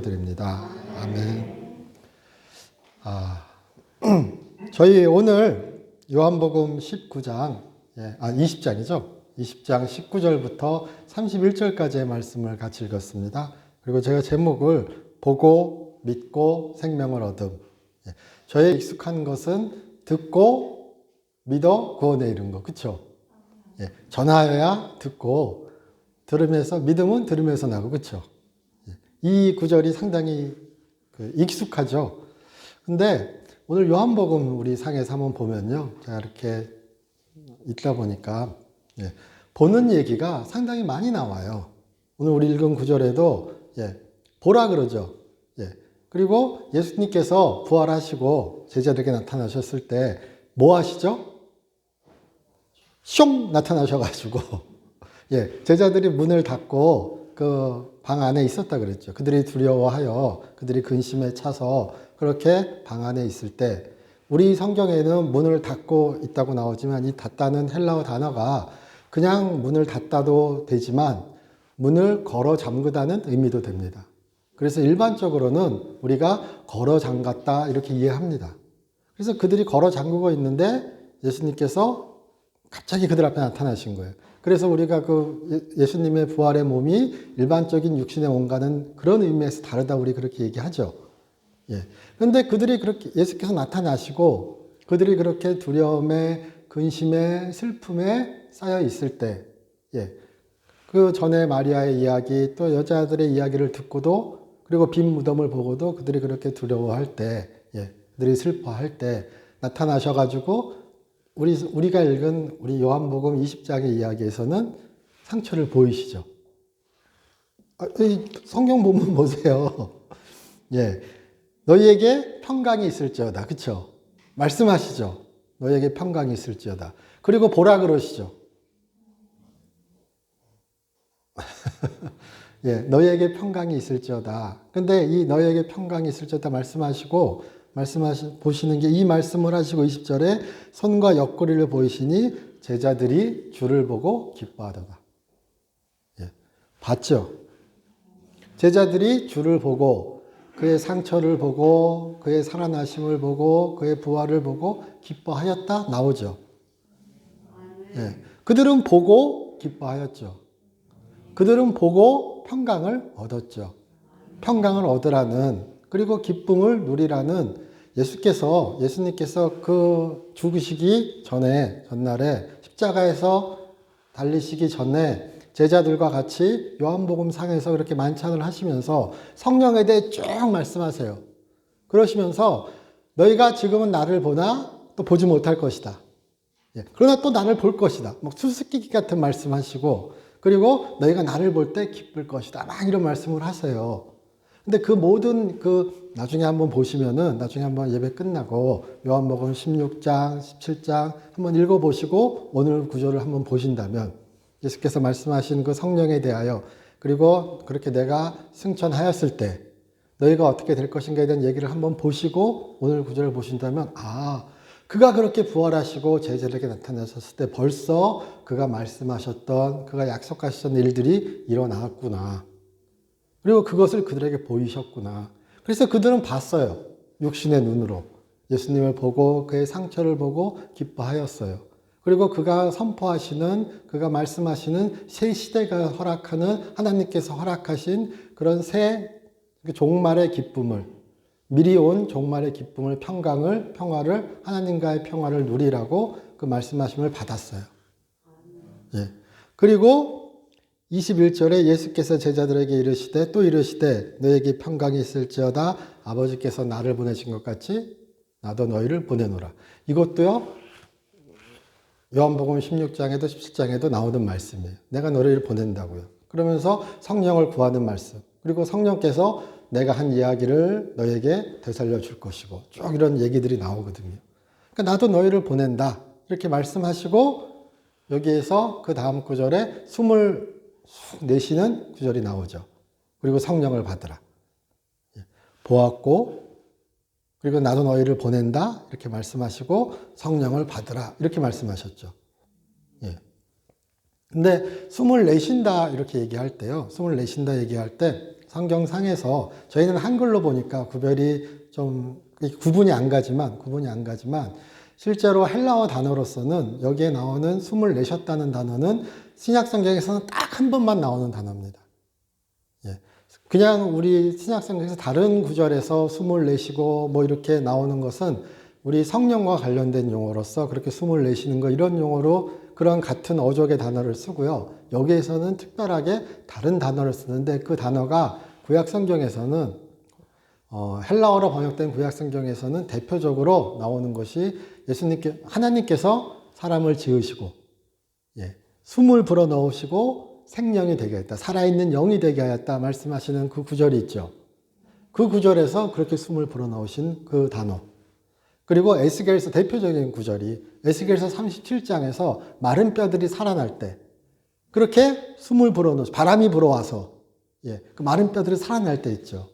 드립니다. 아멘. 저희 오늘 요한복음 19장, 20장이죠. 20장 19절부터 31절까지의 말씀을 같이 읽었습니다. 그리고 제가 제목을 보고 믿고 생명을 얻음. 저의 익숙한 것은 듣고 믿어 구원에 이른 거. 그쵸? 전하여야 듣고 들으면서 믿음은 들으면서 나고. 그쵸? 이 구절이 상당히 익숙하죠. 근데 오늘 요한복음 우리 상에서 한번 보면요. 제가 이렇게 읽다 보니까 보는 얘기가 상당히 많이 나와요. 오늘 우리 읽은 구절에도 보라 그러죠. 그리고 예수님께서 부활하시고 제자들에게 나타나셨을 때 뭐 하시죠? 숑 나타나셔가지고 제자들이 문을 닫고 그 방 안에 있었다 그랬죠. 그들이 두려워하여 그들이 근심에 차서 그렇게 방 안에 있을 때 우리 성경에는 문을 닫고 있다고 나오지만 이 닫다는 헬라어 단어가 그냥 문을 닫다도 되지만 문을 걸어 잠그다는 의미도 됩니다. 그래서 일반적으로는 우리가 걸어 잠갔다 이렇게 이해합니다. 그래서 그들이 걸어 잠그고 있는데 예수님께서 갑자기 그들 앞에 나타나신 거예요. 그래서 우리가 그 예수님의 부활의 몸이 일반적인 육신의 몸과는 그런 의미에서 다르다 우리 그렇게 얘기하죠. 그런데 그들이 그렇게 예수께서 나타나시고 그들이 그렇게 두려움에 근심에 슬픔에 쌓여 있을 때, 그 전에 마리아의 이야기 또 여자들의 이야기를 듣고도 그리고 빈 무덤을 보고도 그들이 그렇게 두려워할 때, 그들이 슬퍼할 때 나타나셔가지고 우리가 읽은 우리 요한복음 20장의 이야기에서는 상처를 보이시죠. 성경 본문 보세요. 너희에게 평강이 있을지어다. 그쵸? 말씀하시죠. 너희에게 평강이 있을지어다. 그리고 보라 그러시죠. 너희에게 평강이 있을지어다. 근데 이 너희에게 평강이 있을지어다 보시는 게 이 말씀을 하시고 20절에 손과 옆구리를 보이시니 제자들이 주를 보고 기뻐하더라. 봤죠? 제자들이 주를 보고 그의 상처를 보고 그의 살아나심을 보고 그의 부활을 보고 기뻐하였다 나오죠. 그들은 보고 기뻐하였죠. 그들은 보고 평강을 얻었죠. 평강을 얻으라는 그리고 기쁨을 누리라는 예수님께서 그 죽으시기 전에 전날에 십자가에서 달리시기 전에 제자들과 같이 요한복음 상에서 그렇게 만찬을 하시면서 성령에 대해 쭉 말씀하세요. 그러시면서 너희가 지금은 나를 보나 또 보지 못할 것이다. 그러나 또 나를 볼 것이다. 막 수수께끼 같은 말씀하시고 그리고 너희가 나를 볼 때 기쁠 것이다. 막 이런 말씀을 하세요. 근데 그 모든 나중에 한번 보시면은 나중에 한번 예배 끝나고 요한복음 16장, 17장 한번 읽어보시고 오늘 구절을 한번 보신다면 예수께서 말씀하신 그 성령에 대하여 그리고 그렇게 내가 승천하였을 때 너희가 어떻게 될 것인가에 대한 얘기를 한번 보시고 오늘 구절을 보신다면 그가 그렇게 부활하시고 제자들에게 나타나셨을 때 벌써 그가 말씀하셨던 그가 약속하셨던 일들이 일어났구나. 그리고 그것을 그들에게 보이셨구나. 그래서 그들은 봤어요. 육신의 눈으로. 예수님을 보고 그의 상처를 보고 기뻐하였어요. 그리고 그가 선포하시는, 그가 말씀하시는 새 시대가 허락하는 하나님께서 허락하신 그런 새 종말의 기쁨을, 미리 온 종말의 기쁨을, 평화를, 하나님과의 평화를 누리라고 그 말씀하심을 받았어요. 그리고 21절에 예수께서 제자들에게 이르시되 너에게 평강이 있을지어다 아버지께서 나를 보내신 것 같이 나도 너희를 보내노라. 이것도요 요한복음 16장에도 17장에도 나오는 말씀이에요. 내가 너희를 보낸다고요. 그러면서 성령을 구하는 말씀. 그리고 성령께서 내가 한 이야기를 너에게 되살려 줄 것이고 쭉 이런 얘기들이 나오거든요. 그러니까 나도 너희를 보낸다. 이렇게 말씀하시고 여기에서 그 다음 구절에 숨을 내쉬는 구절이 나오죠. 그리고 성령을 받으라. 보았고 그리고 나도 너희를 보낸다 이렇게 말씀하시고 성령을 받으라 이렇게 말씀하셨죠. 근데 숨을 내쉰다 이렇게 얘기할 때요. 숨을 내쉰다 얘기할 때 성경상에서 저희는 한글로 보니까 구분이 안 가지만 실제로 헬라어 단어로서는 여기에 나오는 숨을 내셨다는 단어는 신약성경에서는 딱 한 번만 나오는 단어입니다. 예. 그냥 우리 신약성경에서 다른 구절에서 숨을 내쉬고 뭐 이렇게 나오는 것은 우리 성령과 관련된 용어로서 그렇게 숨을 내쉬는 거 이런 용어로 그런 같은 어족의 단어를 쓰고요. 여기에서는 특별하게 다른 단어를 쓰는데 그 단어가 구약 성경에서는 헬라어로 번역된 구약 성경에서는 대표적으로 나오는 것이 하나님께서 사람을 지으시고 숨을 불어넣으시고 생명이 되게 했다. 살아있는 영이 되게 하였다 말씀하시는 그 구절이 있죠. 그 구절에서 그렇게 숨을 불어넣으신 그 단어. 그리고 에스겔서 대표적인 구절이 에스겔서 37장에서 마른 뼈들이 살아날 때 그렇게 숨을 불어넣으시 바람이 불어와서 그 마른 뼈들이 살아날 때 있죠.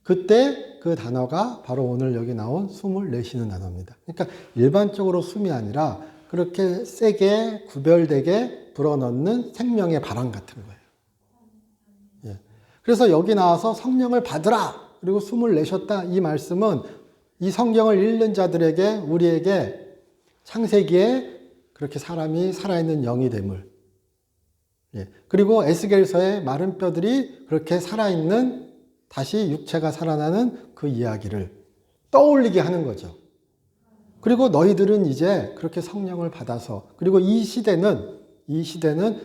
그때 그 단어가 바로 오늘 여기 나온 숨을 내쉬는 단어입니다. 그러니까 일반적으로 숨이 아니라 그렇게 세게 구별되게 불어넣는 생명의 바람 같은 거예요. 그래서 여기 나와서 성령을 받으라 그리고 숨을 내셨다 이 말씀은 이 성경을 읽는 자들에게 우리에게 창세기에 그렇게 사람이 살아있는 영이 됨을 그리고 에스겔서의 마른 뼈들이 그렇게 살아있는 다시 육체가 살아나는 그 이야기를 떠올리게 하는 거죠. 그리고 너희들은 이제 그렇게 성령을 받아서 그리고 이 시대는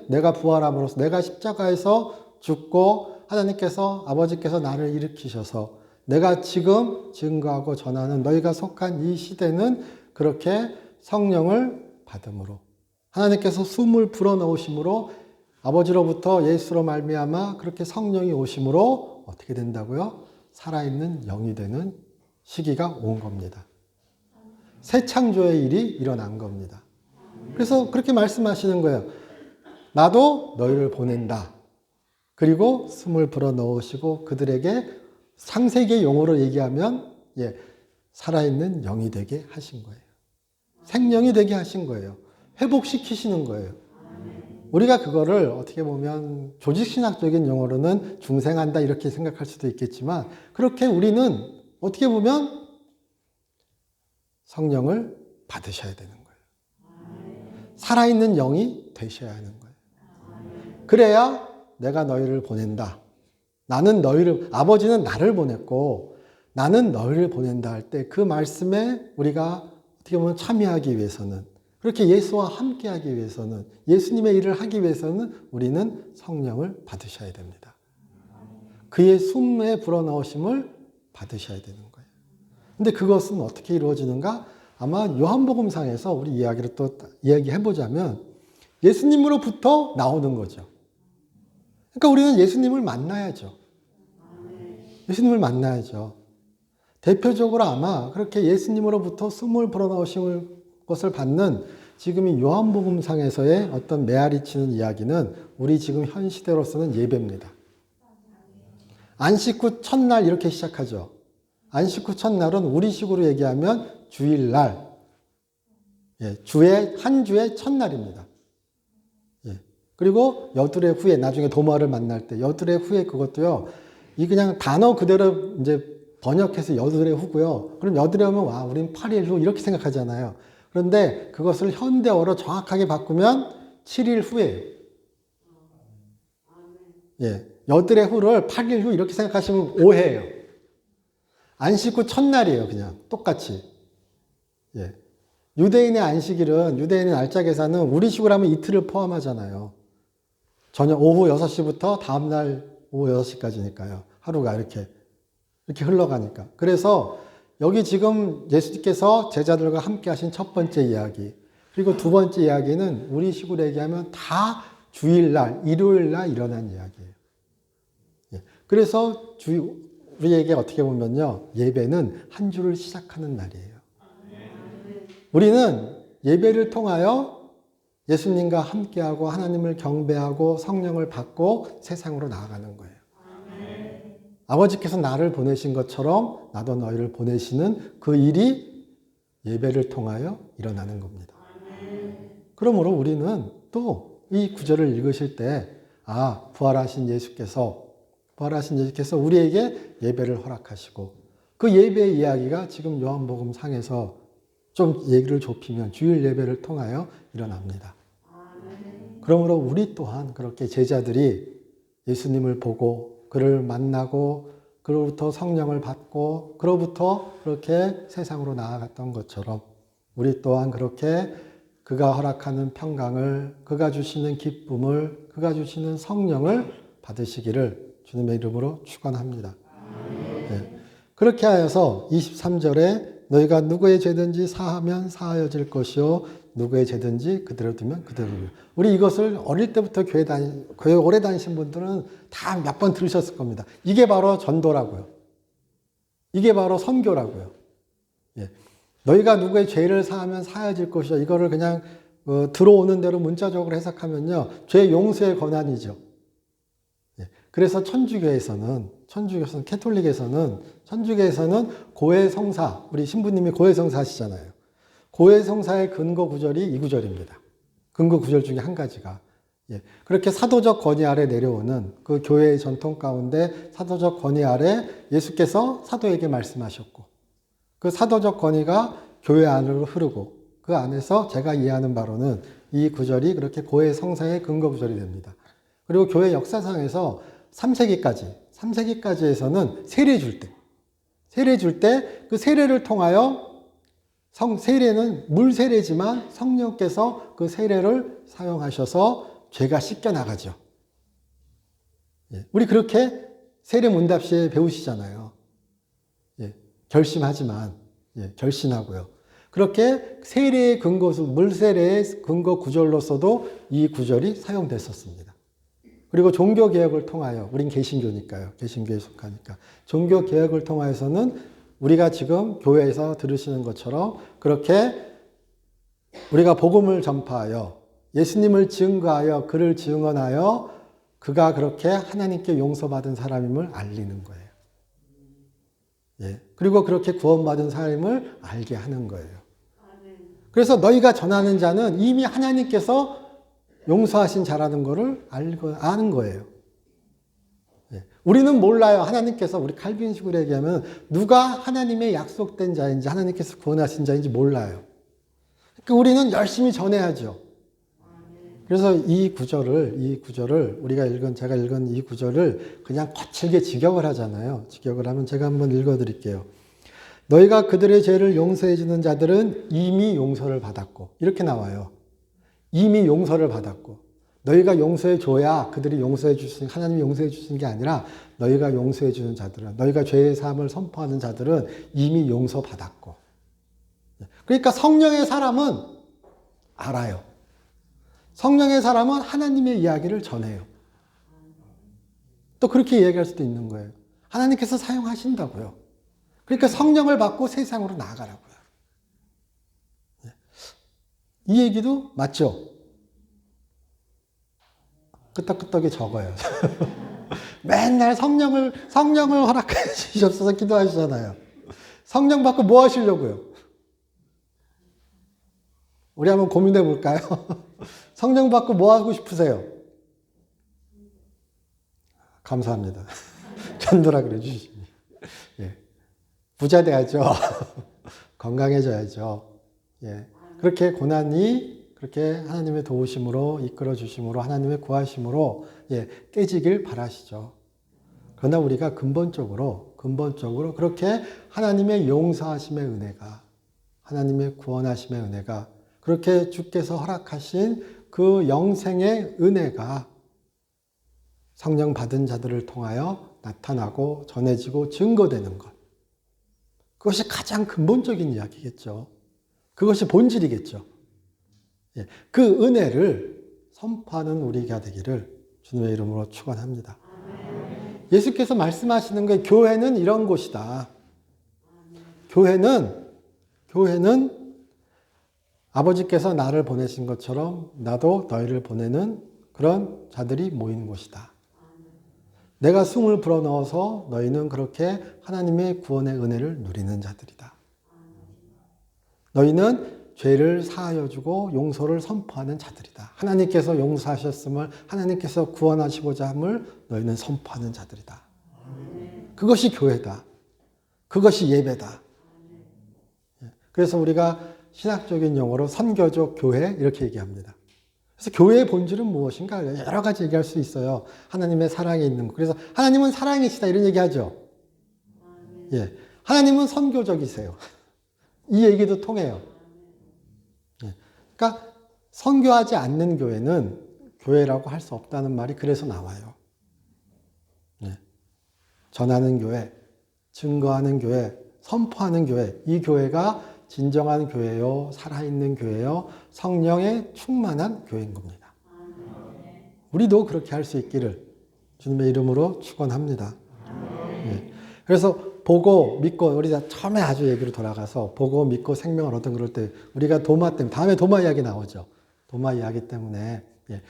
내가 부활함으로써 내가 십자가에서 죽고 하나님께서 아버지께서 나를 일으키셔서 내가 지금 증거하고 전하는 너희가 속한 이 시대는 그렇게 성령을 받음으로 하나님께서 숨을 불어넣으심으로 아버지로부터 예수로 말미암아 그렇게 성령이 오심으로 어떻게 된다고요? 살아있는 영이 되는 시기가 온 겁니다. 새 창조의 일이 일어난 겁니다. 그래서 그렇게 말씀하시는 거예요. 나도 너희를 보낸다. 그리고 숨을 불어넣으시고 그들에게 창세기의 용어로 얘기하면 살아있는 영이 되게 하신 거예요. 생명이 되게 하신 거예요. 회복시키시는 거예요. 우리가 그거를 어떻게 보면 조직신학적인 용어로는 중생한다 이렇게 생각할 수도 있겠지만 그렇게 우리는 어떻게 보면 성령을 받으셔야 되는 거예요. 살아있는 영이 되셔야 하는 거예요. 그래야 내가 너희를 보낸다. 아버지는 나를 보냈고 나는 너희를 보낸다 할 때 그 말씀에 우리가 어떻게 보면 참여하기 위해서는 그렇게 예수와 함께 하기 위해서는 예수님의 일을 하기 위해서는 우리는 성령을 받으셔야 됩니다. 그의 숨에 불어넣으심을 받으셔야 되는 거예요. 근데 그것은 어떻게 이루어지는가? 아마 요한복음상에서 우리 이야기를 또 이야기해보자면 예수님으로부터 나오는 거죠. 그러니까 우리는 예수님을 만나야죠. 예수님을 만나야죠. 대표적으로 아마 그렇게 예수님으로부터 숨을 불어넣으신 것을 받는 지금 이 요한복음상에서의 어떤 메아리치는 이야기는 우리 지금 현 시대로서는 예배입니다. 안식 후 첫날 이렇게 시작하죠. 안식 후 첫날은 우리식으로 얘기하면 주일날, 한 주의 첫날입니다. 그리고 여드레 후에 나중에 도마를 만날 때 여드레 후에 그것도요. 이 그냥 단어 그대로 이제 번역해서 여드레 후고요. 그럼 여드레 후면 와, 우린 8일 후 이렇게 생각하잖아요. 그런데 그것을 현대어로 정확하게 바꾸면 7일 후예요. 여드레 후를 8일 후 이렇게 생각하시면 오해예요. 안식 후 첫날이에요, 그냥 똑같이. 유대인의 안식일은 유대인의 날짜 계산은 우리식으로 하면 이틀을 포함하잖아요. 저녁 오후 6시부터 다음날 오후 6시까지니까요. 하루가 이렇게 흘러가니까. 그래서 여기 지금 예수님께서 제자들과 함께 하신 첫 번째 이야기, 그리고 두 번째 이야기는 우리식으로 얘기하면 다 주일날, 일요일날 일어난 이야기예요. 그래서 우리에게 어떻게 보면요, 예배는 한 주를 시작하는 날이에요. 우리는 예배를 통하여 예수님과 함께하고 하나님을 경배하고 성령을 받고 세상으로 나아가는 거예요. 아버지께서 나를 보내신 것처럼 나도 너희를 보내시는 그 일이 예배를 통하여 일어나는 겁니다. 그러므로 우리는 또 이 구절을 읽으실 때 부활하신 예수께서 부활하신 예수께서 우리에게 예배를 허락하시고 그 예배의 이야기가 지금 요한복음 상에서 좀 얘기를 좁히면 주일 예배를 통하여 일어납니다. 그러므로 우리 또한 그렇게 제자들이 예수님을 보고 그를 만나고 그로부터 성령을 받고 그로부터 그렇게 세상으로 나아갔던 것처럼 우리 또한 그렇게 그가 허락하는 평강을, 그가 주시는 기쁨을, 그가 주시는 성령을 받으시기를 주님의 이름으로 축원합니다. 네. 그렇게 하여서 23절에 너희가 누구의 죄든지 사하면 사하여질 것이요 누구의 죄든지 그대로 두면 그대로 두면. 우리 이것을 어릴 때부터 교회 오래 다니신 분들은 다 몇 번 들으셨을 겁니다. 이게 바로 전도라고요. 이게 바로 선교라고요. 예. 너희가 누구의 죄를 사하면 사하여질 것이요. 이거를 그냥 들어오는 대로 문자적으로 해석하면요. 죄 용서의 권한이죠. 예. 그래서 천주교에서는 캐톨릭에서는 천주교에서는 고해성사, 우리 신부님이 고해성사 하시잖아요. 고해성사의 근거 구절이 이 구절입니다. 근거 구절 중에 한 가지가. 예. 그렇게 사도적 권위 아래 내려오는 그 교회의 전통 가운데 사도적 권위 아래 예수께서 사도에게 말씀하셨고 그 사도적 권위가 교회 안으로 흐르고 그 안에서 제가 이해하는 바로는 이 구절이 그렇게 고해성사의 근거 구절이 됩니다. 그리고 교회 역사상에서 3세기까지에서는 세례 줄 때 그 세례를 통하여 세례는 물 세례지만 성령께서 그 세례를 사용하셔서 죄가 씻겨나가죠. 예, 우리 그렇게 세례 문답시에 배우시잖아요. 예, 결심하지만, 예, 결신하고요. 그렇게 세례의 근거수, 물 세례의 근거 구절로서도 이 구절이 사용됐었습니다. 그리고 종교개혁을 통하여, 우린 개신교니까요. 개신교에 속하니까. 종교개혁을 통하여서는 우리가 지금 교회에서 들으시는 것처럼 그렇게 우리가 복음을 전파하여 예수님을 증거하여 그를 증언하여 그가 그렇게 하나님께 용서받은 사람임을 알리는 거예요. 예. 그리고 그렇게 구원받은 사람임을 알게 하는 거예요. 그래서 너희가 전하는 자는 이미 하나님께서 용서하신 자라는 것을 아는 거예요. 예. 우리는 몰라요. 하나님께서 우리 칼빈식으로 얘기하면 누가 하나님의 약속된 자인지 하나님께서 구원하신 자인지 몰라요. 그러니까 우리는 열심히 전해야죠. 그래서 이 구절을 제가 읽은 이 구절을 그냥 거칠게 직역을 하잖아요. 직역을 하면 제가 한번 읽어드릴게요. 너희가 그들의 죄를 용서해 주는 자들은 이미 용서를 받았고 이렇게 나와요. 이미 용서를 받았고 너희가 용서해 줘야 그들이 용서해 주시는 하나님이 용서해 주시는 게 아니라 너희가 용서해 주는 자들은 너희가 죄의 사함을 선포하는 자들은 이미 용서 받았고 그러니까 성령의 사람은 알아요. 성령의 사람은 하나님의 이야기를 전해요. 또 그렇게 이야기할 수도 있는 거예요. 하나님께서 사용하신다고요. 그러니까 성령을 받고 세상으로 나아가라고요. 이 얘기도 맞죠? 끄떡끄떡이 적어요. 맨날 성령을 허락해 주셔서 기도하시잖아요. 성령 받고 뭐 하시려고요? 우리 한번 고민해 볼까요? 성령 받고 뭐 하고 싶으세요? 감사합니다. 전도라 그래 주시니. 예. 부자 돼야죠. 건강해져야죠. 예. 그렇게 고난이 그렇게 하나님의 도우심으로 이끌어 주심으로 하나님의 구하심으로 예, 깨지길 바라시죠. 그러나 우리가 근본적으로 그렇게 하나님의 용서하심의 은혜가 하나님의 구원하심의 은혜가 그렇게 주께서 허락하신 그 영생의 은혜가 성령 받은 자들을 통하여 나타나고 전해지고 증거되는 것. 그것이 가장 근본적인 이야기겠죠. 그것이 본질이겠죠. 예, 그 은혜를 선포하는 우리가 되기를 주님의 이름으로 축원합니다. 예수께서 말씀하시는 게 교회는 이런 곳이다. 교회는 아버지께서 나를 보내신 것처럼 나도 너희를 보내는 그런 자들이 모이는 곳이다. 내가 숨을 불어넣어서 너희는 그렇게 하나님의 구원의 은혜를 누리는 자들이다. 너희는 죄를 사하여 주고 용서를 선포하는 자들이다. 하나님께서 용서하셨음을 하나님께서 구원하시고자 함을 너희는 선포하는 자들이다. 그것이 교회다. 그것이 예배다. 그래서 우리가 신학적인 용어로 선교적 교회 이렇게 얘기합니다. 그래서 교회의 본질은 무엇인가? 여러 가지 얘기할 수 있어요. 하나님의 사랑이 있는 것. 그래서 하나님은 사랑이시다 이런 얘기하죠. 예, 하나님은 선교적이세요. 이 얘기도 통해요. 예, 그러니까 선교하지 않는 교회는 교회라고 할 수 없다는 말이 그래서 나와요. 예, 전하는 교회, 증거하는 교회, 선포하는 교회, 이 교회가 진정한 교회요, 살아있는 교회요, 성령에 충만한 교회인 겁니다. 우리도 그렇게 할 수 있기를 주님의 이름으로 축원합니다. 예. 그래서 보고 믿고 우리가 처음에 아주 얘기로 돌아가서 보고 믿고 생명을 얻은 그럴 때 우리가 도마 때문에 다음에 도마 이야기 나오죠. 도마 이야기 때문에 예.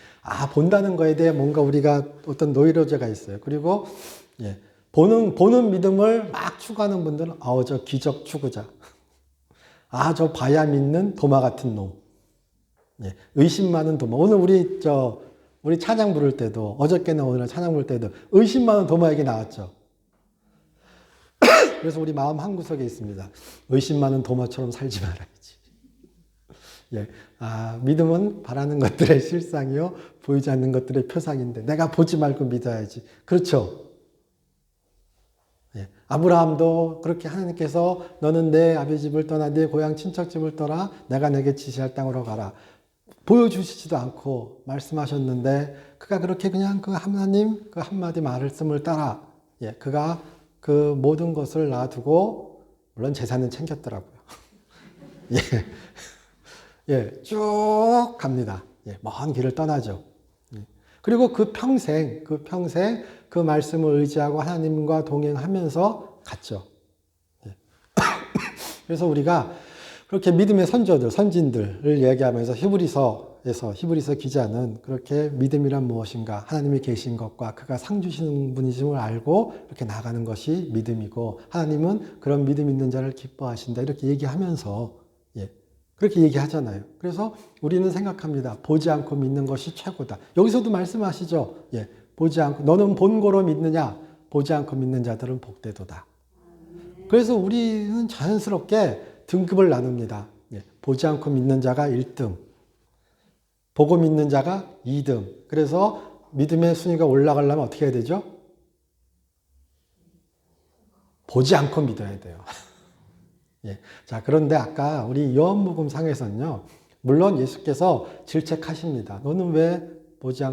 본다는 거에 대해 뭔가 우리가 어떤 노이로제가 있어요. 그리고 예. 보는 믿음을 막 추구하는 분들은 저 기적 추구자. 저 봐야 믿는 도마 같은 놈. 예, 의심 많은 도마. 오늘 우리 찬양 부를 때도, 어저께나 오늘 찬양 부를 때도 의심 많은 도마 얘기 나왔죠. 그래서 우리 마음 한구석에 있습니다. 의심 많은 도마처럼 살지 말아야지. 예, 믿음은 바라는 것들의 실상이요, 보이지 않는 것들의 표상인데, 내가 보지 말고 믿어야지. 그렇죠. 예, 아브라함도 그렇게 하나님께서 너는 내 아비 집을 떠나 내 고향 친척집을 떠나 내가 내게 지시할 땅으로 가라. 보여주시지도 않고 말씀하셨는데 그가 그렇게 그냥 그 하나님 그 한마디 말씀을 따라 예, 그가 그 모든 것을 놔두고 물론 재산은 챙겼더라고요. 예, 쭉 갑니다. 예, 먼 길을 떠나죠. 그리고 그 평생 그 말씀을 의지하고 하나님과 동행하면서 갔죠. 그래서 우리가 그렇게 믿음의 선조들, 선진들을 얘기하면서 히브리서 기자는 그렇게 믿음이란 무엇인가, 하나님이 계신 것과 그가 상 주시는 분이심을 알고 이렇게 나가는 것이 믿음이고 하나님은 그런 믿음 있는 자를 기뻐하신다 이렇게 얘기하면서 그렇게 얘기하잖아요. 그래서 우리는 생각합니다. 보지 않고 믿는 것이 최고다. 여기서도 말씀하시죠. 보지 않고 너는 본고로 믿느냐? 보지 않고 믿는 자들은 복되도다. 그래서 우리는 자연스럽게 등급을 나눕니다. 보지 않고 믿는 자가 1등, 보고 믿는 자가 2등. 그래서 믿음의 순위가 올라가려면 어떻게 해야 되죠? 보지 않고 믿어야 돼요. 자, 그런데 아까 우리 요한복음 상에서는요, 물론 예수께서 질책하십니다. 너는 왜 보지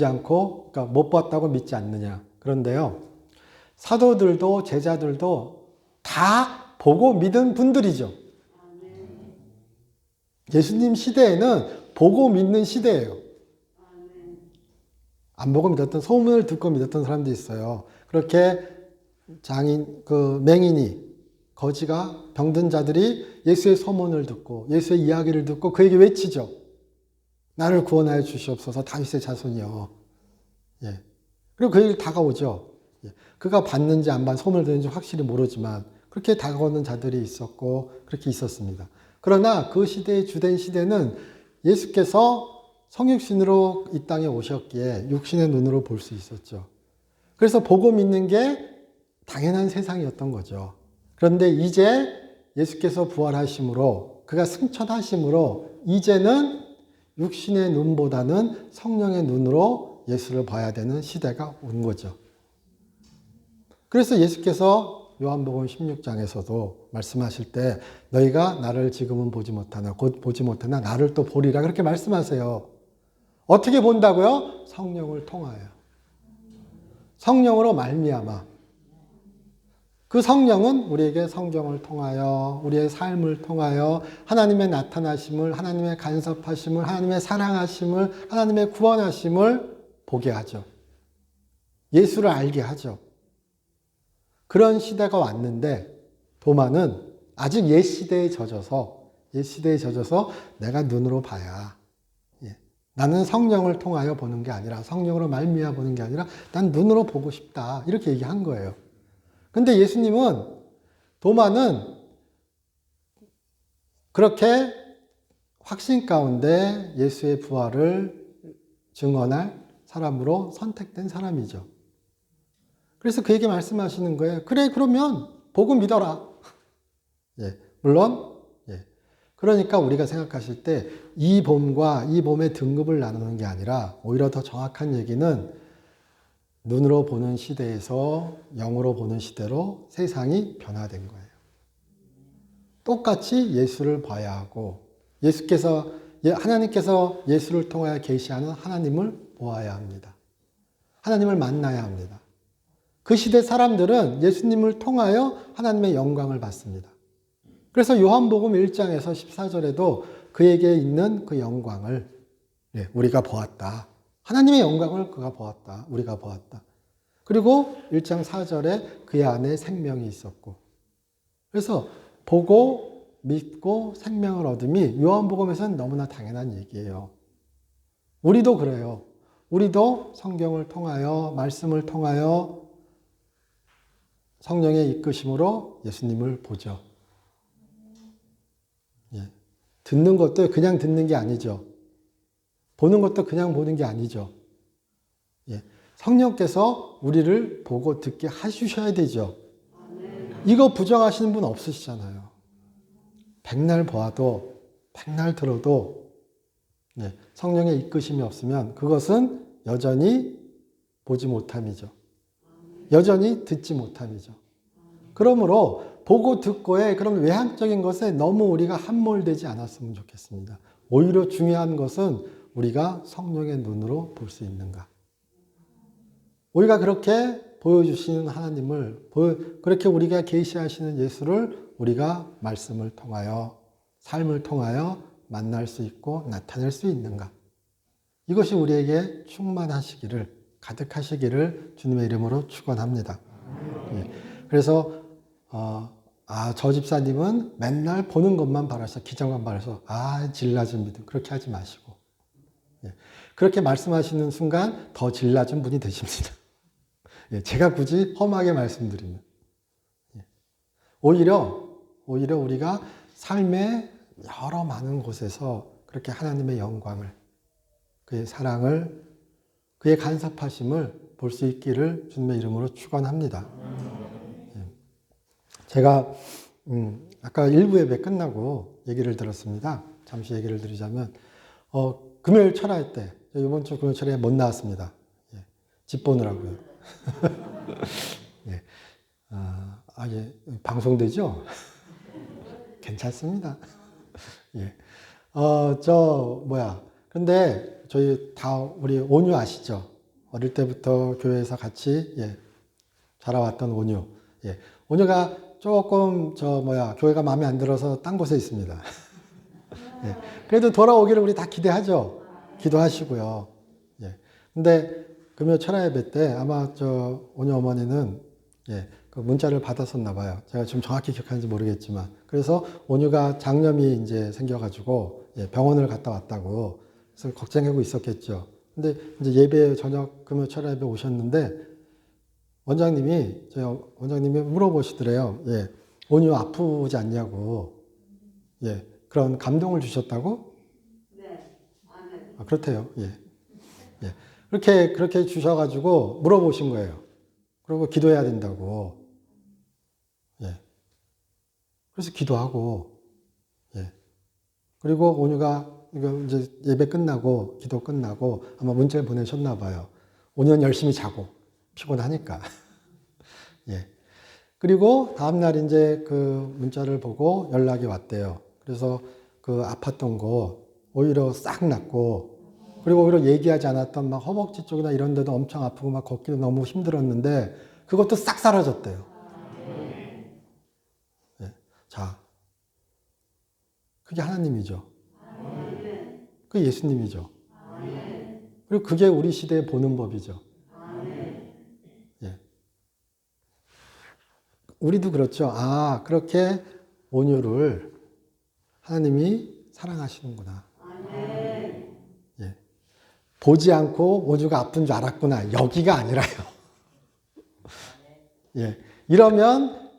않고, 그러니까 못 봤다고 믿지 않느냐. 그런데요, 사도들도 제자들도 다 보고 믿은 분들이죠. 예수님 시대에는 보고 믿는 시대예요. 안 보고 믿었던, 소문을 듣고 믿었던 사람도 있어요. 그렇게 맹인이, 거지가, 병든 자들이 예수의 소문을 듣고 예수의 이야기를 듣고 그에게 외치죠. 나를 구원하여 주시옵소서 다윗의 자손이여. 그리고 그에게 다가오죠. 그가 받는지 안 받는지 소문을 듣는지 확실히 모르지만 그렇게 다가오는 자들이 있었고 그렇게 있었습니다. 그러나 그 시대의 주된 시대는 예수께서 성육신으로 이 땅에 오셨기에 육신의 눈으로 볼 수 있었죠. 그래서 보고 믿는 게 당연한 세상이었던 거죠. 그런데 이제 예수께서 부활하심으로 그가 승천하심으로 이제는 육신의 눈보다는 성령의 눈으로 예수를 봐야 되는 시대가 온 거죠. 그래서 예수께서 요한복음 16장에서도 말씀하실 때 너희가 나를 지금은 보지 못하나 곧 보지 못하나 나를 또 보리라 그렇게 말씀하세요. 어떻게 본다고요? 성령을 통하여. 성령으로 말미암아. 그 성령은 우리에게 성경을 통하여 우리의 삶을 통하여 하나님의 나타나심을, 하나님의 간섭하심을, 하나님의 사랑하심을, 하나님의 구원하심을 보게 하죠. 예수를 알게 하죠. 그런 시대가 왔는데 도마는 아직 옛 시대에 젖어서 내가 눈으로 봐야 나는 성령을 통하여 보는 게 아니라 성령으로 말미암아 보는 게 아니라 난 눈으로 보고 싶다 이렇게 얘기한 거예요. 근데 예수님은 도마는 그렇게 확신 가운데 예수의 부활을 증언할 사람으로 선택된 사람이죠. 그래서 그에게 말씀하시는 거예요. 그래, 그러면 보고 믿어라. 예, 물론, 예. 그러니까 우리가 생각하실 때 이 봄과 이 봄의 등급을 나누는 게 아니라 오히려 더 정확한 얘기는 눈으로 보는 시대에서 영으로 보는 시대로 세상이 변화된 거예요. 똑같이 예수를 봐야 하고 하나님께서 예수를 통하여 계시하는 하나님을 보아야 합니다. 하나님을 만나야 합니다. 그 시대 사람들은 예수님을 통하여 하나님의 영광을 받습니다. 그래서 요한복음 1장에서 14절에도 그에게 있는 그 영광을 우리가 보았다. 하나님의 영광을 그가 보았다. 우리가 보았다. 그리고 1장 4절에 그의 안에 생명이 있었고. 그래서 보고 믿고 생명을 얻음이 요한복음에서는 너무나 당연한 얘기예요. 우리도 그래요. 우리도 성경을 통하여 말씀을 통하여 성령의 이끄심으로 예수님을 보죠. 예. 듣는 것도 그냥 듣는 게 아니죠. 보는 것도 그냥 보는 게 아니죠. 예. 성령께서 우리를 보고 듣게 해주셔야 되죠. 이거 부정하시는 분 없으시잖아요. 백날 보아도 백날 들어도 성령의 이끄심이 없으면 그것은 여전히 보지 못함이죠. 여전히 듣지 못함이죠. 그러므로 보고 듣고의 그런 외향적인 것에 너무 우리가 함몰되지 않았으면 좋겠습니다. 오히려 중요한 것은 우리가 성령의 눈으로 볼 수 있는가. 우리가 그렇게 보여주시는 하나님을, 그렇게 우리가 계시하시는 예수를 우리가 말씀을 통하여, 삶을 통하여 만날 수 있고 나타낼 수 있는가. 이것이 우리에게 충만하시기를, 가득하시기를 주님의 이름으로 축원합니다. 예. 그래서 저 집사님은 맨날 보는 것만 바라서, 기적만 바라서 질낮은 믿음, 그렇게 하지 마시고, 예. 그렇게 말씀하시는 순간 더 질낮은 분이 되십니다. 예. 제가 굳이 험하게 말씀드리면, 예. 오히려 우리가 삶의 여러 많은 곳에서 그렇게 하나님의 영광을, 그의 사랑을, 그의 간섭하심을 볼 수 있기를 주님의 이름으로 축원합니다. 제가 아까 일부 예배 끝나고 얘기를 들었습니다. 잠시 얘기를 드리자면 금요일 철야회 때, 이번 주 금요일 철야에 못 나왔습니다. 예, 집 보느라고요. 예. 방송되죠? 괜찮습니다. 예. 근데 저희 우리 온유 아시죠? 어릴 때부터 교회에서 같이 자라왔던 온유. 예. 온유가 조금 교회가 마음에 안 들어서 딴 곳에 있습니다. 예. 그래도 돌아오기를 우리 다 기대하죠. 기도하시고요. 예. 근데 금요 철야 예배 때 아마 온유 어머니는 그 문자를 받았었나 봐요. 제가 지금 정확히 기억하는지 모르겠지만. 그래서 온유가 장염이 이제 생겨가지고 병원을 갔다 왔다고. 그래서 걱정하고 있었겠죠. 근데 이제 금요 철야 예배 오셨는데 원장님이 물어보시더래요. 예, 온유 아프지 않냐고. 예, 그런 감동을 주셨다고? 네. 그렇대요. 예. 예. 그렇게 주셔가지고 물어보신 거예요. 그리고 기도해야 된다고. 예. 그래서 기도하고, 예. 그리고 온유가 이제 예배 끝나고, 기도 끝나고 아마 문자를 보내셨나 봐요. 온유는 열심히 자고, 피곤하니까. 예. 그리고 다음날 이제 그 문자를 보고 연락이 왔대요. 그래서 그 아팠던 거 오히려 싹 낫고, 그리고 오히려 얘기하지 않았던 막 허벅지 쪽이나 이런 데도 엄청 아프고 막 걷기도 너무 힘들었는데 그것도 싹 사라졌대요. 예. 자, 그게 하나님이죠. 그게 예수님이죠. 그리고 그게 우리 시대에 보는 법이죠. 예. 우리도 그렇죠. 그렇게 온유를 하나님이 사랑하시는구나. 예. 보지 않고 온유가 아픈 줄 알았구나. 여기가 아니라요. 예. 이러면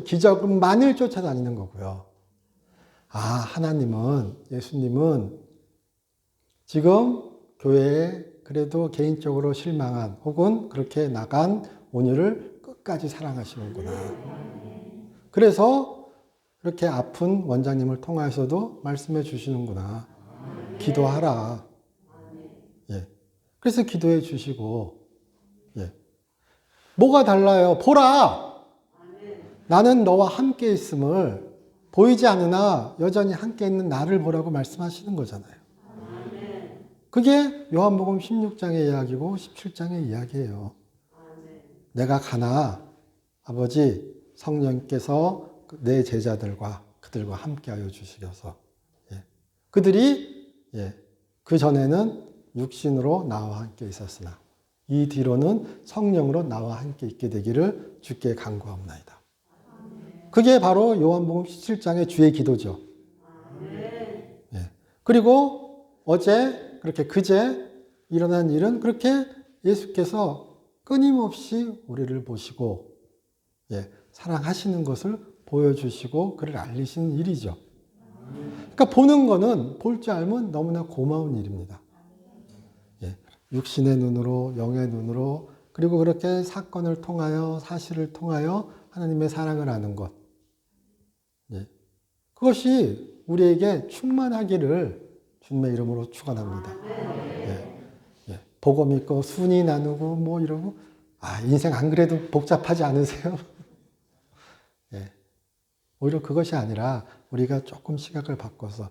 기적만을 쫓아다니는 거고요. 하나님은, 예수님은 지금 교회에 그래도 개인적으로 실망한 혹은 그렇게 나간 온유를 끝까지 사랑하시는구나. 그래서 이렇게 아픈 원장님을 통해서도 말씀해 주시는구나. 기도하라. 예. 그래서 기도해 주시고, 예. 뭐가 달라요? 보라! 나는 너와 함께 있음을 보이지 않으나 여전히 함께 있는 나를 보라고 말씀하시는 거잖아요. 그게 요한복음 16장의 이야기고 17장의 이야기예요. 내가 가나 아버지 성령께서 내 제자들과 그들과 함께하여 주시려서 그들이 그 전에는 육신으로 나와 함께 있었으나 이 뒤로는 성령으로 나와 함께 있게 되기를 주께 간구하옵나이다. 그게 바로 요한복음 17장의 주의 기도죠. 그리고 어제 그렇게 그제 일어난 일은 그렇게 예수께서 끊임없이 우리를 보시고 사랑하시는 것을 보여주시고 그를 알리시는 일이죠. 그러니까 보는 거는 볼 줄 알면 너무나 고마운 일입니다. 육신의 눈으로 영의 눈으로 그리고 그렇게 사건을 통하여 사실을 통하여 하나님의 사랑을 아는 것 그것이 우리에게 충만하기를 주님의 이름으로 축원합니다. 복음 있고 순위 나누고 뭐 이러고 인생 안 그래도 복잡하지 않으세요? 오히려 그것이 아니라 우리가 조금 시각을 바꿔서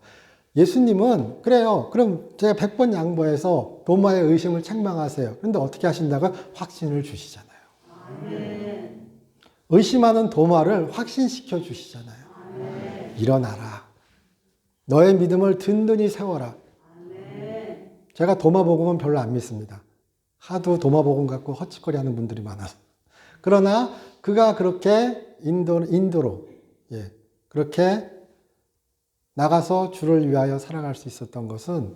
예수님은 그래요. 그럼 제가 100번 양보해서 도마의 의심을 책망하세요. 그런데 어떻게 하신다고? 확신을 주시잖아요. 의심하는 도마를 확신시켜 주시잖아요. 일어나라. 너의 믿음을 든든히 세워라. 제가 도마복음은 별로 안 믿습니다. 하도 도마복음 갖고 헛짓거리하는 분들이 많아서. 그러나 그가 그렇게 인도로 그렇게 나가서 주를 위하여 살아갈 수 있었던 것은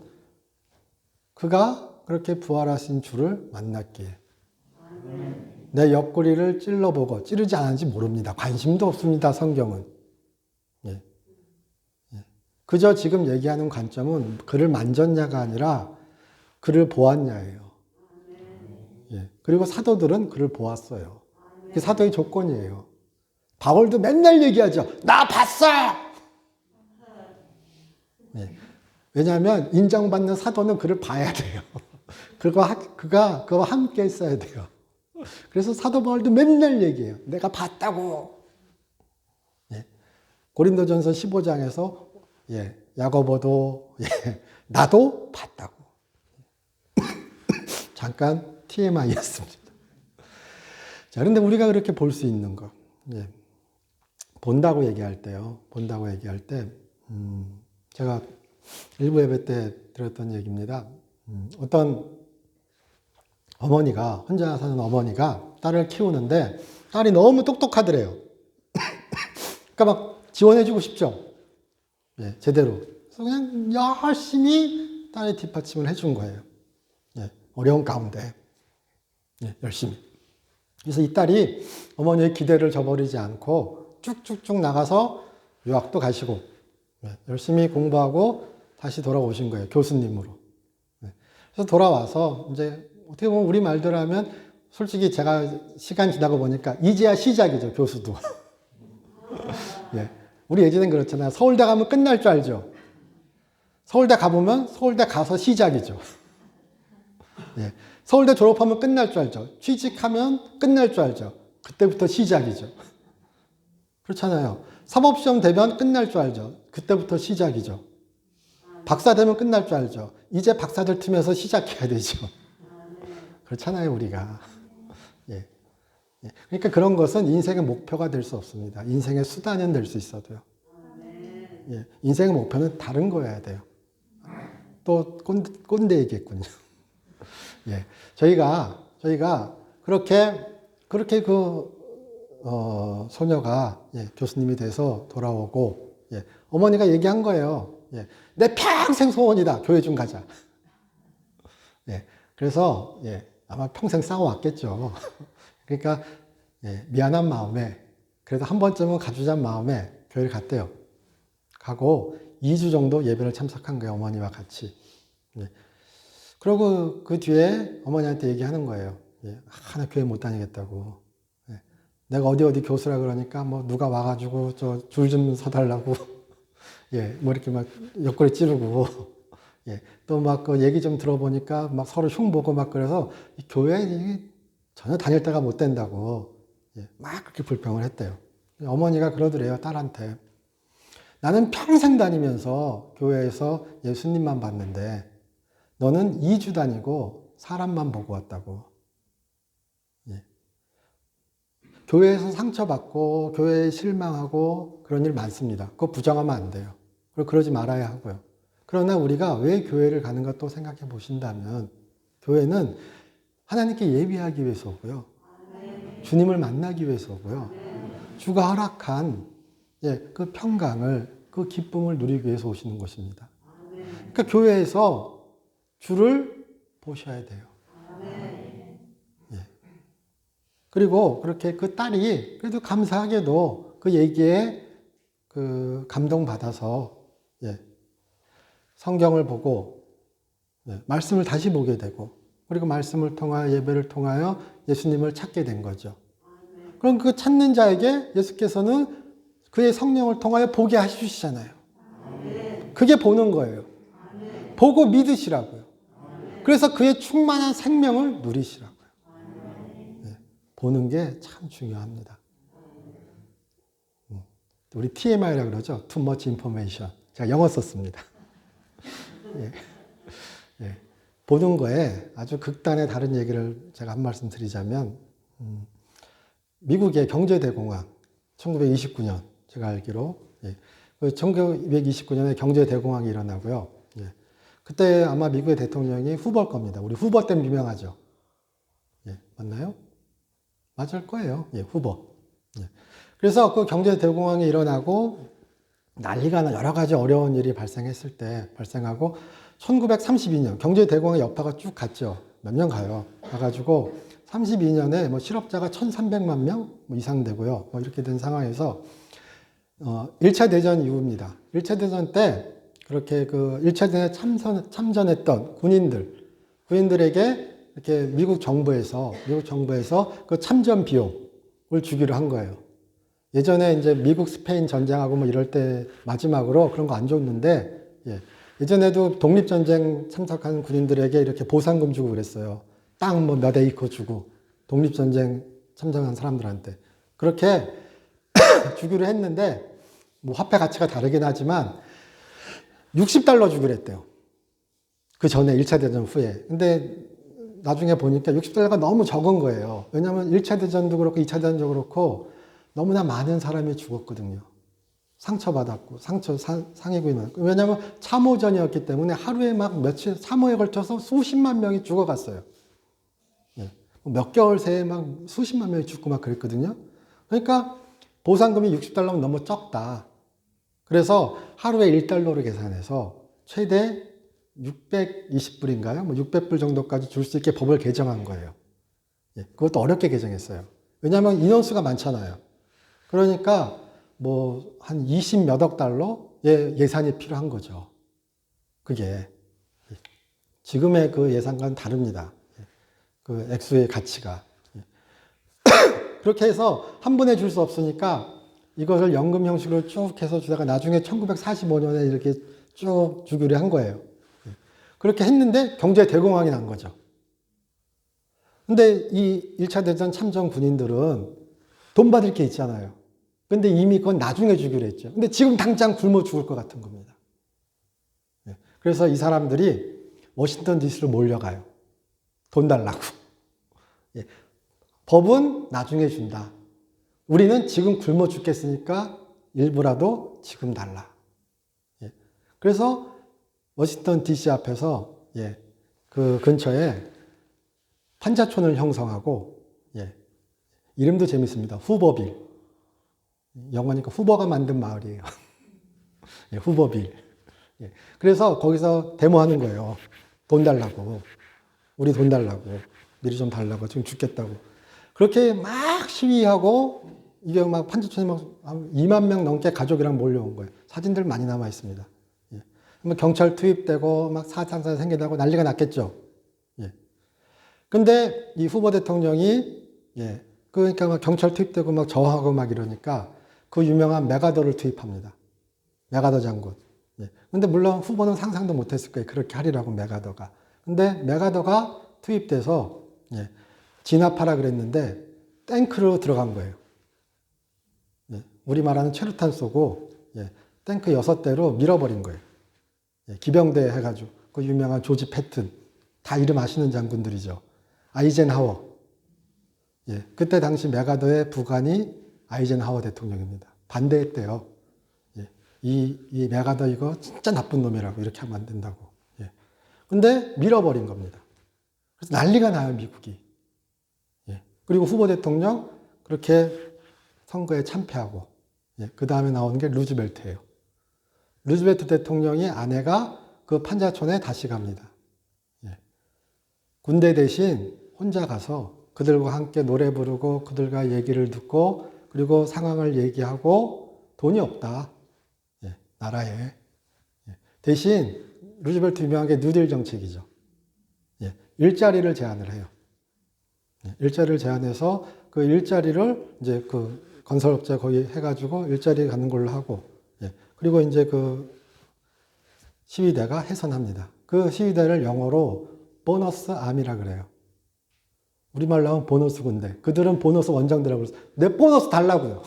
그가 그렇게 부활하신 주를 만났기에 내 옆구리를 찔러보고 찌르지 않은지 모릅니다. 관심도 없습니다. 성경은. 그저 지금 얘기하는 관점은 그를 만졌냐가 아니라 그를 보았냐예요. 그리고 사도들은 그를 보았어요. 그게 사도의 조건이에요. 바울도 맨날 얘기하죠. 나 봤어! 왜냐하면 인정받는 사도는 그를 봐야 돼요. 그가 그와 함께 있어야 돼요. 그래서 사도 바울도 맨날 얘기해요. 내가 봤다고. 고린도전서 15장에서 야고보도 나도 봤다고. 잠깐 TMI였습니다. 자, 그런데 우리가 그렇게 볼 수 있는 것, 본다고 얘기할 때요. 본다고 얘기할 때, 제가 일부 예배 때 들었던 얘기입니다. 어떤 어머니가 혼자 사는 어머니가 딸을 키우는데 딸이 너무 똑똑하더래요. 그러니까 막 지원해주고 싶죠. 제대로. 그래서 그냥 열심히 딸의 뒷받침을 해준 거예요. 어려운 가운데 열심히. 그래서 이 딸이 어머니의 기대를 저버리지 않고 쭉쭉쭉 나가서 유학도 가시고 열심히 공부하고 다시 돌아오신 거예요. 교수님으로. 그래서 돌아와서 이제 어떻게 보면 우리 말대로 하면 솔직히 제가 시간 지나고 보니까 이제야 시작이죠. 교수도. 우리 예전엔 그렇잖아요. 서울대 가면 끝날 줄 알죠. 서울대 가보면 서울대 가서 시작이죠. 서울대 졸업하면 끝날 줄 알죠. 취직하면 끝날 줄 알죠. 그때부터 시작이죠. 그렇잖아요. 사법시험 되면 끝날 줄 알죠. 그때부터 시작이죠. 박사 되면 끝날 줄 알죠. 이제 박사들 틈에서 시작해야 되죠. 그렇잖아요, 우리가. 그러니까 그런 것은 인생의 목표가 될 수 없습니다. 인생의 수단은 될 수 있어도요. 인생의 목표는 다른 거여야 돼요. 또 꼰대 얘기했군요. 저희가 그렇게 소녀가 교수님이 돼서 돌아오고 어머니가 얘기한 거예요. 내 평생 소원이다. 교회 좀 가자. 그래서 아마 평생 싸워왔겠죠. 그러니까 미안한 마음에 그래도 한 번쯤은 가주자는 마음에 교회를 갔대요. 가고 2주 정도 예배를 참석한 거예요. 어머니와 같이. 그리고 그 뒤에 어머니한테 얘기하는 거예요. 예, 나 교회 못 다니겠다고. 예, 내가 어디 교수라 그러니까 뭐 누가 와가지고 저 줄 좀 서달라고. 예, 뭐 이렇게 막 옆구리 찌르고. 예, 또 막 그 얘기 좀 들어보니까 막 서로 흉보고 막 그래서 이 교회에 전혀 다닐 때가 못 된다고. 예, 막 그렇게 불평을 했대요. 어머니가 그러더래요, 딸한테. 나는 평생 다니면서 교회에서 예수님만 봤는데 너는 2주 다니고 사람만 보고 왔다고. 예. 교회에서 상처받고 교회에 실망하고 그런 일 많습니다. 그거 부정하면 안 돼요. 그리고 그러지 말아야 하고요. 그러나 우리가 왜 교회를 가는 것도 생각해 보신다면 교회는 하나님께 예배하기 위해서 오고요. 주님을 만나기 위해서 오고요. 주가 허락한 그 평강을, 그 기쁨을 누리기 위해서 오시는 것입니다. 그러니까 교회에서 주를 보셔야 돼요. 예. 그리고 그렇게 그 딸이 그래도 감사하게도 그 얘기에 그 감동받아서 성경을 보고 말씀을 다시 보게 되고 그리고 말씀을 통하여 예배를 통하여 예수님을 찾게 된 거죠. 그럼 그 찾는 자에게 예수께서는 그의 성령을 통하여 보게 해주시잖아요. 그게 보는 거예요. 보고 믿으시라고요. 그래서 그의 충만한 생명을 누리시라고요. 보는 게 참 중요합니다. 우리 TMI라고 그러죠. Too much information. 제가 영어 썼습니다. 보는 거에 아주 극단의 다른 얘기를 제가 한 말씀 드리자면 미국의 경제대공황 1929년 제가 알기로 1929년에 경제대공황이 일어나고요. 그때 아마 미국의 대통령이 후보일 겁니다. 우리 후보 때문에 유명하죠. 맞나요? 맞을 거예요. 후보. 그래서 그 경제대공황이 일어나고 난리가 나 여러 가지 어려운 일이 발생했을 때 발생하고 1932년 경제대공황의 여파가 쭉 갔죠. 몇 년 가요. 가가지고 32년에 뭐 실업자가 1,300만 명 이상 되고요. 이렇게 된 상황에서 1차 대전 이후입니다. 1차 대전 때 그렇게 그 1차 대전에 참전했던 군인들에게 이렇게 미국 정부에서 그 참전 비용을 주기로 한 거예요. 예전에 이제 미국 스페인 전쟁하고 뭐 이럴 때 마지막으로 그런 거 안 줬는데 예전에도 독립전쟁 참석한 군인들에게 이렇게 보상금 주고 그랬어요. 땅 뭐 몇 에이커 주고 독립전쟁 참전한 사람들한테 그렇게 주기로 했는데 뭐 화폐 가치가 다르긴 하지만 $60 주기로 했대요. 그 전에 1차 대전 후에. 근데 나중에 보니까 $60가 너무 적은 거예요. 왜냐하면 1차 대전도 그렇고 2차 대전도 그렇고 너무나 많은 사람이 죽었거든요. 상처받았고 상해고 있는. 왜냐하면 참호전이었기 때문에 하루에 막 며칠 3호에 걸쳐서 수십만 명이 죽어갔어요. 몇 개월 새에 막 수십만 명이 죽고 막 그랬거든요. 그러니까 보상금이 $60면 너무 적다. 그래서 하루에 $1로 계산해서 최대 620불인가요? 뭐 600불 정도까지 줄 수 있게 법을 개정한 거예요. 그것도 어렵게 개정했어요. 왜냐하면 인원수가 많잖아요. 그러니까 뭐 한 20 몇 억 달러의 예산이 필요한 거죠. 그게 지금의 그 예산과는 다릅니다. 그 액수의 가치가. 그렇게 해서 한 번에 줄 수 없으니까 이것을 연금 형식으로 쭉 해서 주다가 나중에 1945년에 이렇게 쭉 주기로 한 거예요. 그렇게 했는데 경제 대공황이 난 거죠. 근데 이 1차 대전 참전 군인들은 돈 받을 게 있잖아요. 근데 이미 그건 나중에 주기로 했죠. 근데 지금 당장 굶어 죽을 것 같은 겁니다. 그래서 이 사람들이 워싱턴 DC로 몰려가요. 돈 달라고. 법은 나중에 준다. 우리는 지금 굶어 죽겠으니까 일부라도 지금 달라. 그래서 워싱턴 DC 앞에서 그 근처에 판자촌을 형성하고 이름도 재밌습니다. 후버빌. 영어니까 후버가 만든 마을이에요. 후버빌. 그래서 거기서 데모하는 거예요. 돈 달라고. 우리 돈 달라고. 미리 좀 달라고. 지금 죽겠다고. 그렇게 막 시위하고 이게 막 판자촌에 막 2만 명 넘게 가족이랑 몰려온 거예요. 사진들 많이 남아 있습니다. 경찰 투입되고 막 사상사 생기다고 난리가 났겠죠. 근데 이 후보 대통령이 그러니까 막 경찰 투입되고 막 저항하고 막 이러니까 그 유명한 메가더를 투입합니다. 메가더 장군. 근데 물론 후보는 상상도 못했을 거예요. 그렇게 하리라고 메가더가. 근데 메가더가 투입돼서 진압하라 그랬는데 탱크로 들어간 거예요. 우리 말하는 최루탄 쏘고 탱크 6대로 밀어버린 거예요. 기병대 해가지고 그 유명한 조지 패튼 다 이름 아시는 장군들이죠. 아이젠하워. 그때 당시 메가더의 부관이 아이젠하워 대통령입니다. 반대했대요. 이 메가더 이거 진짜 나쁜 놈이라고 이렇게 하면 안 된다고. 근데 밀어버린 겁니다. 그래서 난리가 나요, 미국이. 그리고 후보 대통령 그렇게 선거에 참패하고 그 다음에 나오는 게 루즈벨트예요. 루즈벨트 대통령의 아내가 그 판자촌에 다시 갑니다. 군대 대신 혼자 가서 그들과 함께 노래 부르고 그들과 얘기를 듣고 그리고 상황을 얘기하고 돈이 없다. 나라에. 대신 루즈벨트 유명한 게 뉴딜 정책이죠. 일자리를 제안을 해요. 일자리를 제안해서 그 일자리를 이제 그 건설업체 거기 해가지고 일자리 가는 걸로 하고 그리고 이제 그 시위대가 해산합니다. 그 시위대를 영어로 보너스 암이라 그래요. 우리말로 하면 보너스 군대. 그들은 보너스 원정대라고 그랬어요. 내 보너스 달라고요.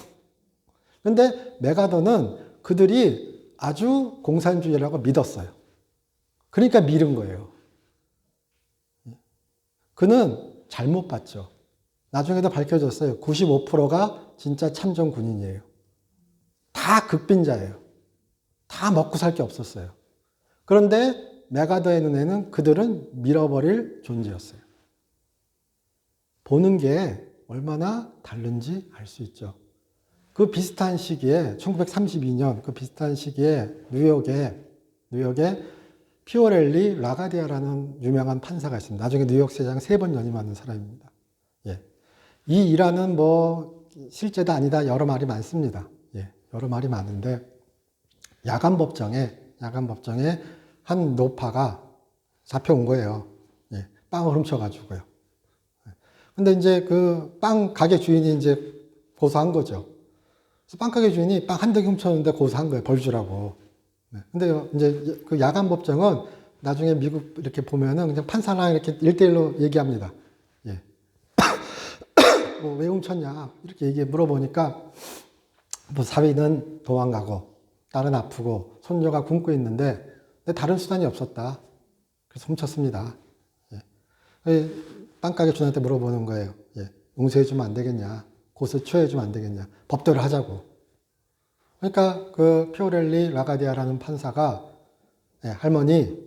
근데 메가더는 그들이 아주 공산주의라고 믿었어요. 그러니까 밀은 거예요. 그는 잘못 봤죠. 나중에도 밝혀졌어요. 95%가 진짜 참전 군인이에요. 다 극빈자예요. 다 먹고 살 게 없었어요. 그런데 메가더의 눈에는 그들은 밀어버릴 존재였어요. 보는 게 얼마나 다른지 알 수 있죠. 그 비슷한 시기에 1932년 그 비슷한 시기에 뉴욕에 피오렐리 라가디아라는 유명한 판사가 있습니다. 나중에 뉴욕시장 3번 연임하는 사람입니다. 이 일화는 뭐 실제다 아니다 여러 말이 많습니다. 여러 말이 많은데 야간 법정에 한 노파가 잡혀온 거예요. 빵을 훔쳐가지고요. 근데 이제 그 빵 가게 주인이 이제 고소한 거죠. 그래서 빵 가게 주인이 빵 한 덩이 훔쳤는데 고소한 거예요. 벌 주라고. 근데 이제 그 야간 법정은 나중에 미국 이렇게 보면은 그냥 판사랑 이렇게 1대1로 얘기합니다. 뭐 왜 훔쳤냐 이렇게 물어보니까 뭐 사위는 도망가고 딸은 아프고 손녀가 굶고 있는데 다른 수단이 없었다. 그래서 훔쳤습니다. 빵가게 주인한테 물어보는 거예요. 용서해주면 안 되겠냐? 고소 취하해주면 안 되겠냐? 법대로 하자고. 그러니까 그 피오렐리 라가디아라는 판사가 할머니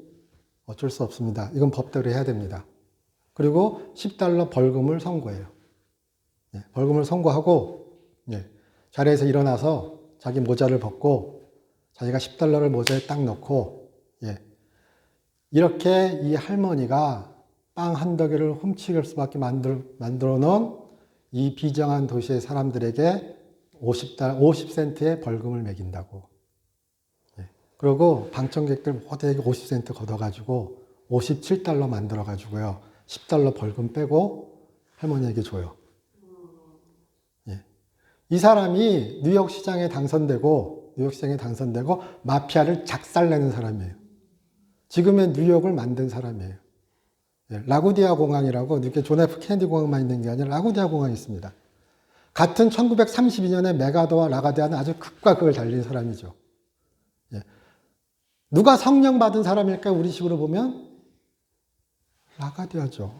어쩔 수 없습니다. 이건 법대로 해야 됩니다. 그리고 $10 벌금을 선고해요. 벌금을 선고하고 자리에서 일어나서 자기 모자를 벗고 자기가 $10를 모자에 딱 넣고 이렇게 이 할머니가 빵 한 덩이를 훔칠 수밖에 만들어 놓은 이 비정한 도시의 사람들에게 50센트의 벌금을 매긴다고. 그리고 방청객들 모두에게 50센트 걷어가지고 $57 만들어가지고요. $10 벌금 빼고 할머니에게 줘요. 이 사람이 뉴욕시장에 당선되고 마피아를 작살내는 사람이에요. 지금의 뉴욕을 만든 사람이에요. 라구디아 공항이라고 이렇게 존 F 케네디 공항만 있는 게 아니라 라구디아 공항이 있습니다. 같은 1932년에 메가더와 라가디아는 아주 극과 극을 달린 사람이죠. 누가 성령 받은 사람일까 우리식으로 보면 라가디아죠.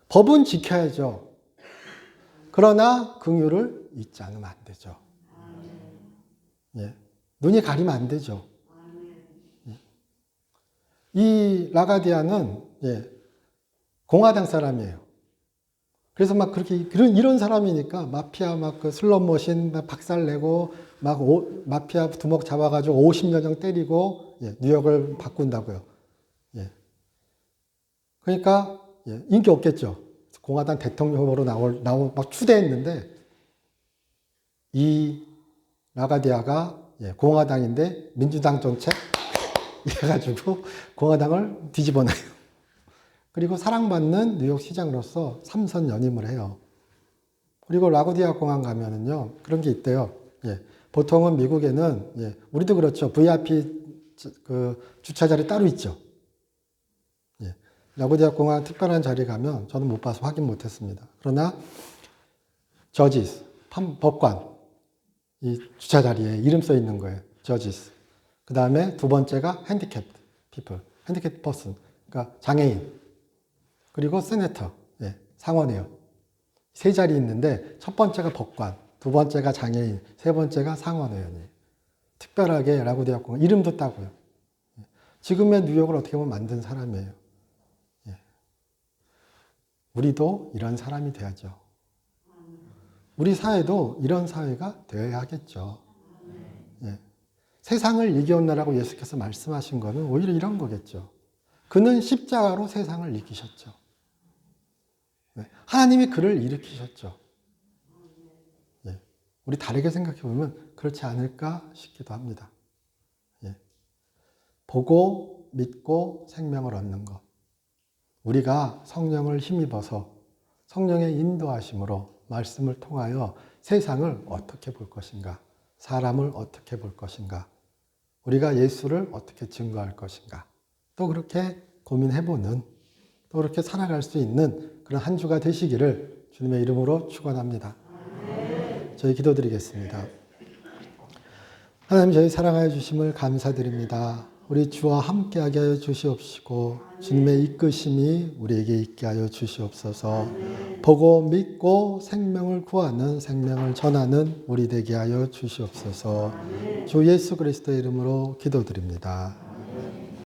법은 지켜야죠. 그러나 긍휼을 잊지 않으면 안 되죠. 눈이 가리면 안 되죠. 이 라가디아는 공화당 사람이에요. 그래서 막 그렇게 이런 사람이니까 마피아 막 그 슬롯머신 막 박살내고 막 마피아 두목 잡아가지고 50여정 때리고 뉴욕을 바꾼다고요. 그러니까 인기 없겠죠. 공화당 대통령 후보로 막 추대했는데 이 라가디아가 공화당인데 민주당 정책 해가지고 공화당을 뒤집어놔요. 그리고 사랑받는 뉴욕 시장으로서 삼선 연임을 해요. 그리고 라구디아 공항 가면은요, 그런 게 있대요. 예. 보통은 미국에는, 예, 우리도 그렇죠. VIP 주차 자리 따로 있죠. 예. 라구디아 공항 특별한 자리 가면 저는 못 봐서 확인 못 했습니다. 그러나, 저지스, 법관, 이 주차 자리에 이름 써 있는 거예요. 저지스. 그 다음에 두 번째가 핸디캡 피플, 핸디캡 퍼슨, 그러니까 장애인. 그리고 세네터, 예, 상원의원. 세 자리 있는데 첫 번째가 법관, 두 번째가 장애인, 세 번째가 상원의원이에요. 특별하게 라구디아 공항 이름도 따고요. 지금의 뉴욕을 어떻게 보면 만든 사람이에요. 예. 우리도 이런 사람이 돼야죠. 우리 사회도 이런 사회가 되어야 하겠죠. 예. 세상을 이겨온다라고 예수께서 말씀하신 거는 오히려 이런 거겠죠. 그는 십자가로 세상을 이기셨죠. 예. 하나님이 그를 일으키셨죠. 예. 우리 다르게 생각해 보면 그렇지 않을까 싶기도 합니다. 예. 보고 믿고 생명을 얻는 것. 우리가 성령을 힘입어서 성령의 인도하심으로 말씀을 통하여 세상을 어떻게 볼 것인가, 사람을 어떻게 볼 것인가, 우리가 예수를 어떻게 증거할 것인가, 또 그렇게 고민해보는, 또 그렇게 살아갈 수 있는 그런 한 주가 되시기를 주님의 이름으로 축원합니다. 저희 기도드리겠습니다. 하나님, 저희 사랑하여 주심을 감사드립니다. 우리 주와 함께하게 하여 주시옵시고 주님의 이끄심이 우리에게 있게 하여 주시옵소서. 보고 믿고 생명을 구하는, 생명을 전하는 우리 되게 하여 주시옵소서. 주 예수 그리스도의 이름으로 기도드립니다.